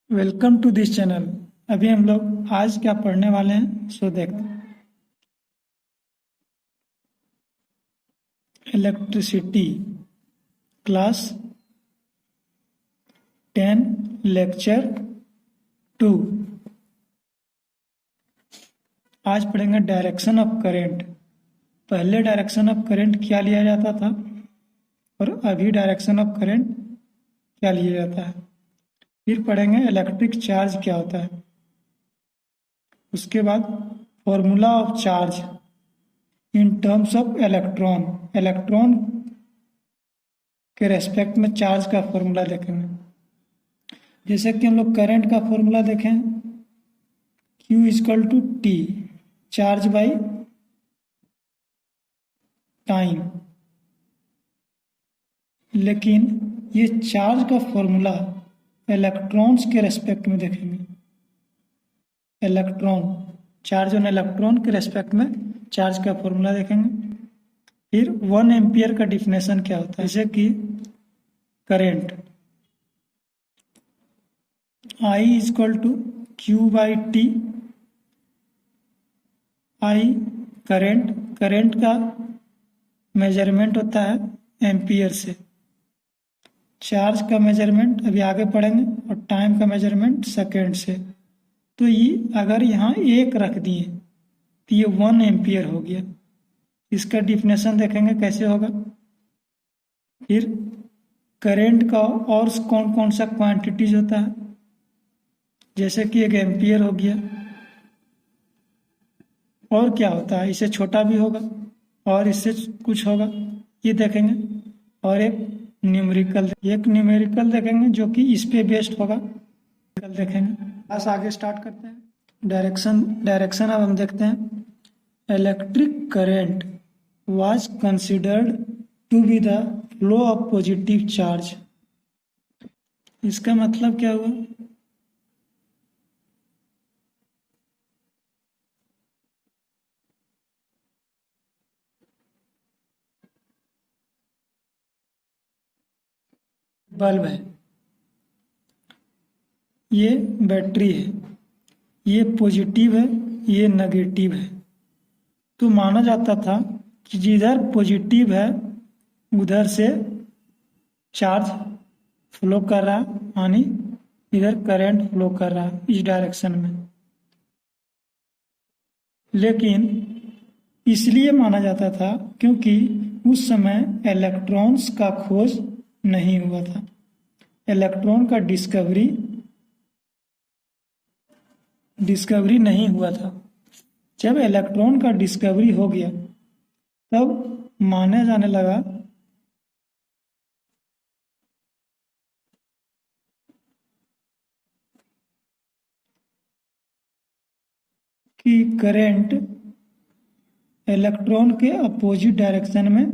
Welcome to this channel. अभी हम लोग आज क्या पढ़ने वाले हैं सो देखते हैं। Electricity class 10 lecture 2। आज पढ़ेंगे डायरेक्शन ऑफ करंट। पहले डायरेक्शन ऑफ करंट क्या लिया जाता था और अभी डायरेक्शन ऑफ करंट क्या लिया जाता है। फिर पढ़ेंगे इलेक्ट्रिक चार्ज क्या होता है। उसके बाद formula of charge in terms of electron. Electron के रेस्पेक्ट में चार्ज का फॉर्मूला देखेंगे। जैसे कि हम लोग करंट का फॉर्मूला देखें, Q equal to T, charge by time. लेकिन ये चार्ज का फॉर्मूला इलेक्ट्रॉन्स के रेस्पेक्ट में देखेंगे। इलेक्ट्रॉन, चार्ज ऑन इलेक्ट्रॉन के रेस्पेक्ट में चार्ज का फॉर्मूला देखेंगे। फिर 1 एम्पियर का डिफिनेशन क्या होता है। जैसे कि current I equal to Q by T। I current का मेजरमेंट होता है एम्पियर से। चार्ज का मेजरमेंट अभी आगे पढ़ेंगे और टाइम का मेजरमेंट सेकेंड से। तो ये अगर यहाँ 1 रख दिए तो ये 1 एम्पियर हो गया। इसका डिफिनेशन देखेंगे कैसे होगा। फिर करंट का और कौन कौन सा क्वांटिटीज होता है, जैसे कि 1 एम्पियर हो गया। और क्या होता है, इससे छोटा भी होगा और इससे कुछ होगा, ये देखेंगे। और एक न्यूमेरिकल देखेंगे जो कि इस पे बेस्ड होगा, देखेंगे। बस आगे स्टार्ट करते हैं। डायरेक्शन अब हम देखते हैं। Electric current was considered to be the flow of positive charge. इसका मतलब क्या हुआ, बल्ब है, ये बैटरी है, ये पॉजिटिव है, ये नेगेटिव है। तो माना जाता था कि जिधर पॉजिटिव है उधर से चार्ज फ्लो कर रहा है, यानी इधर करंट फ्लो कर रहा है इस डायरेक्शन में। लेकिन इसलिए माना जाता था क्योंकि उस समय इलेक्ट्रॉन्स का खोज नहीं हुआ था। इलेक्ट्रॉन का डिस्कवरी नहीं हुआ था। जब इलेक्ट्रॉन का डिस्कवरी हो गया तब माना जाने लगा कि करंट इलेक्ट्रॉन के अपोजिट डायरेक्शन में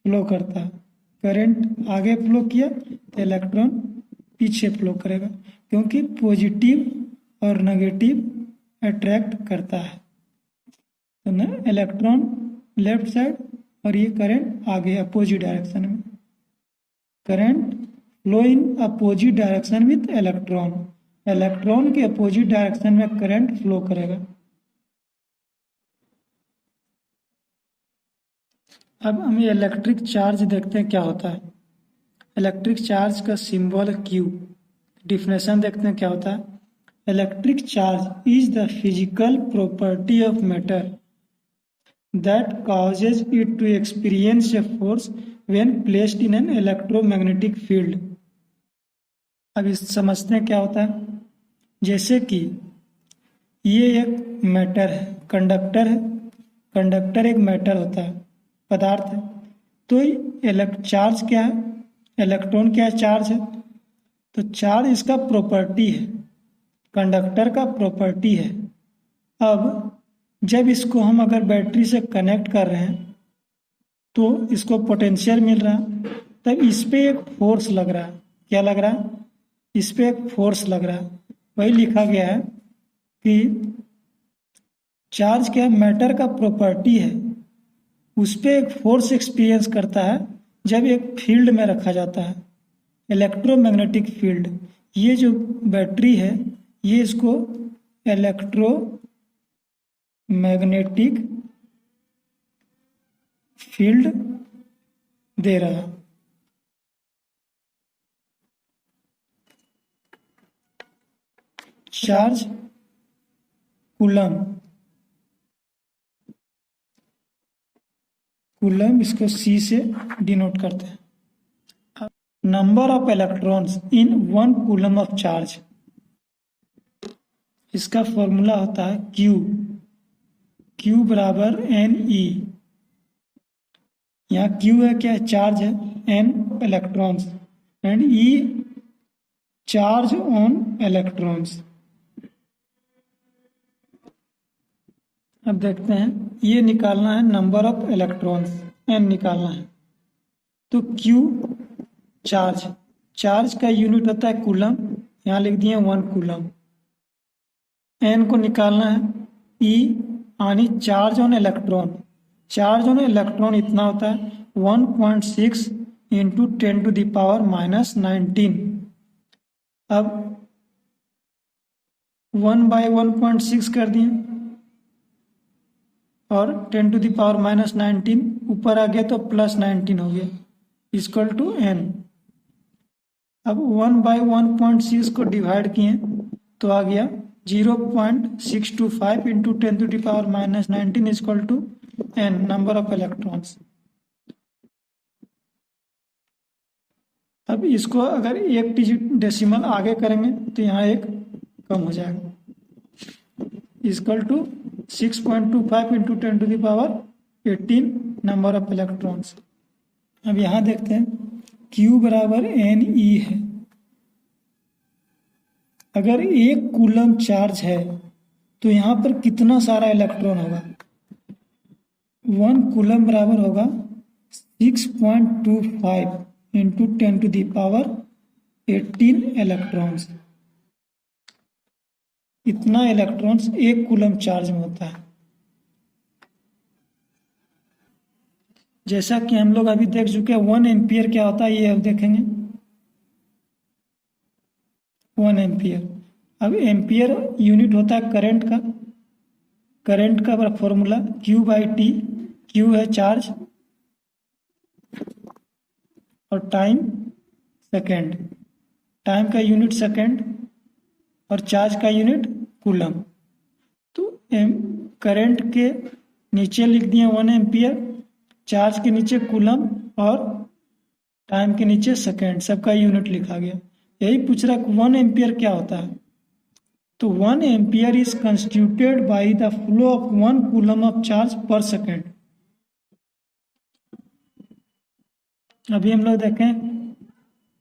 फ्लो करता है। करंट आगे फ्लो किया तो इलेक्ट्रॉन पीछे फ्लो करेगा, क्योंकि पॉजिटिव और नेगेटिव अट्रैक्ट करता है। तो ना इलेक्ट्रॉन लेफ्ट साइड और ये करंट आगे अपोजिट डायरेक्शन में। Current flow in opposite direction with electron. Electron के अपोजिट डायरेक्शन में करंट फ्लो करेगा। अब हम ये इलेक्ट्रिक चार्ज देखते हैं क्या होता है। इलेक्ट्रिक चार्ज का सिंबल Q। डिफिनेशन देखते हैं क्या होता है। Electric charge is the physical property of matter that causes it to experience a force when placed in an electromagnetic field। अब इस समझते हैं क्या होता है। जैसे कि ये एक मैटर है, कंडक्टर है। कंडक्टर एक मैटर होता है, पदार्थ है। तो चार्ज क्या है, इलेक्ट्रॉन क्या है, चार्ज है। तो चार्ज इसका प्रॉपर्टी है, कंडक्टर का प्रॉपर्टी है। अब जब इसको हम अगर बैटरी से कनेक्ट कर रहे हैं तो इसको पोटेंशियल मिल रहा है, तब इस पे एक फोर्स लग रहा है। क्या लग रहा है, इस पे एक फोर्स लग रहा है। वही लिखा गया है कि चार्ज क्या मैटर का प्रॉपर्टी है, उस पर एक फोर्स एक्सपीरियंस करता है जब एक फील्ड में रखा जाता है, इलेक्ट्रोमैग्नेटिक फील्ड। ये जो बैटरी है ये इसको इलेक्ट्रोमैग्नेटिक फील्ड दे रहा है। चार्ज कूलम इसको C से डिनोट करते हैं। Number of electrons in 1 coulomb of charge, इसका फॉर्मूला होता है Q बराबर NE। यहाँ Q है क्या, चार्ज है, N electrons and E charge on electrons. अब देखते हैं, ये निकालना है नंबर ऑफ इलेक्ट्रॉन्स, N निकालना है। तो Q चार्ज का यूनिट होता है कूलम, यहाँ लिख दिए 1 कूलम। N को निकालना है, E यानी charge on electron. Charge on electron इतना होता है 1.6 इंटू 10⁻⁻19। अब 1/1.6 कर दिए और 10⁻⁻19 ऊपर आ गया तो +19 हो गया, इक्वल टू N। अब 1/1.6 को डिवाइड किए तो आ गया 0.625 into 10⁻⁻19 equal to N, number of electrons. अब इसको अगर एक डिजिट डेसिमल आगे करेंगे तो यहाँ एक कम हो जाएगा, equal to 6.25 into 10⁻18 number of electrons. अब यहाँ देखते हैं Q बराबर NE है। अगर 1 कूलम चार्ज है तो यहाँ पर कितना सारा इलेक्ट्रॉन होगा, 1 कूलम बराबर होगा 6.25 इंटू 10⁻18 इलेक्ट्रॉन्स। इतना इलेक्ट्रॉन्स 1 कूलम चार्ज में होता है। जैसा कि हम लोग अभी देख चुके हैं 1 एम्पियर क्या होता है, ये अब देखेंगे 1 एम्पियर। अब एम्पियर यूनिट होता है करंट का फॉर्मूला Q/T। Q है चार्ज और टाइम सेकेंड, टाइम का यूनिट सेकेंड और चार्ज का यूनिट कूलम। तो करंट के नीचे लिख दिए 1 एम्पियर, चार्ज के नीचे कूलम और टाइम के नीचे सेकेंड, सबका यूनिट लिखा गया। यही पूछ रहा 1 एम्पियर क्या होता है। तो 1 ampere is constituted by the flow of 1 coulomb of charge पर सेकेंड। अभी हम लोग देखें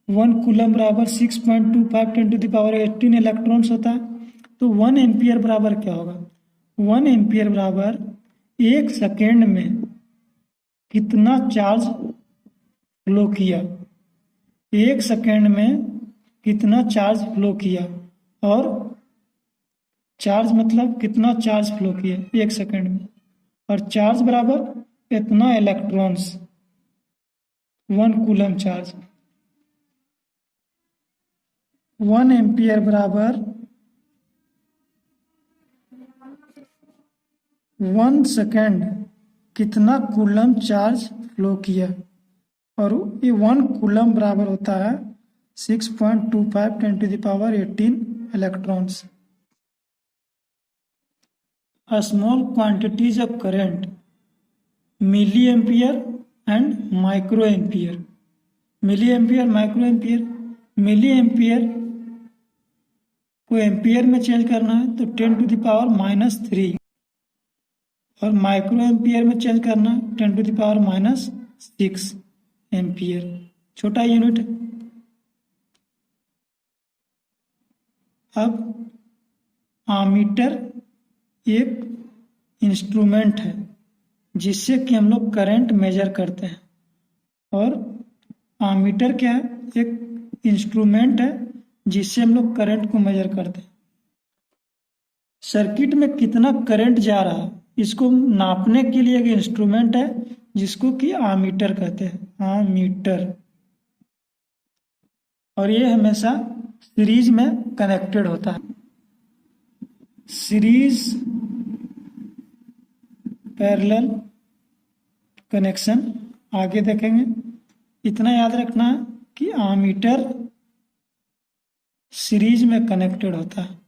1 कूलम बराबर 6.25 10⁻18 इलेक्ट्रॉन्स होता है। तो 1 एम्पियर बराबर क्या होगा, 1 एम्पियर बराबर 1 सेकेंड में कितना चार्ज फ्लो किया, 1 सेकेंड में कितना चार्ज फ्लो किया, और चार्ज मतलब कितना चार्ज फ्लो किया 1 सेकेंड में, और चार्ज बराबर इतना इलेक्ट्रॉन्स 1 कूलम चार्ज। 1 एम्पियर बराबर 1 सेकेंड कितना कूलम चार्ज फ्लो किया, और ये 1 कूलम बराबर होता है 6.25 10⁻18 electrons. A small quantities of current, milliampere and microampere. Milliampere, microampere. Milliampere को एम्पियर में चेंज करना है तो 10⁻³ और माइक्रोएम्पियर में चेंज करना है 10⁻⁻6 एम्पियर, छोटा यूनिट है। अब आमीटर एक इंस्ट्रूमेंट है जिससे कि हम लोग करंट मेजर करते हैं, और आमीटर क्या है, एक इंस्ट्रूमेंट है जिससे हम लोग करंट को मेजर करते हैं। सर्किट में कितना करंट जा रहा है इसको नापने के लिए एक इंस्ट्रूमेंट है जिसको कि आमीटर कहते हैं, आमीटर। और ये हमेशा सीरीज में कनेक्टेड होता है। सीरीज पैरेलल कनेक्शन आगे देखेंगे। इतना याद रखना है कि आमीटर सीरीज में कनेक्टेड होता है।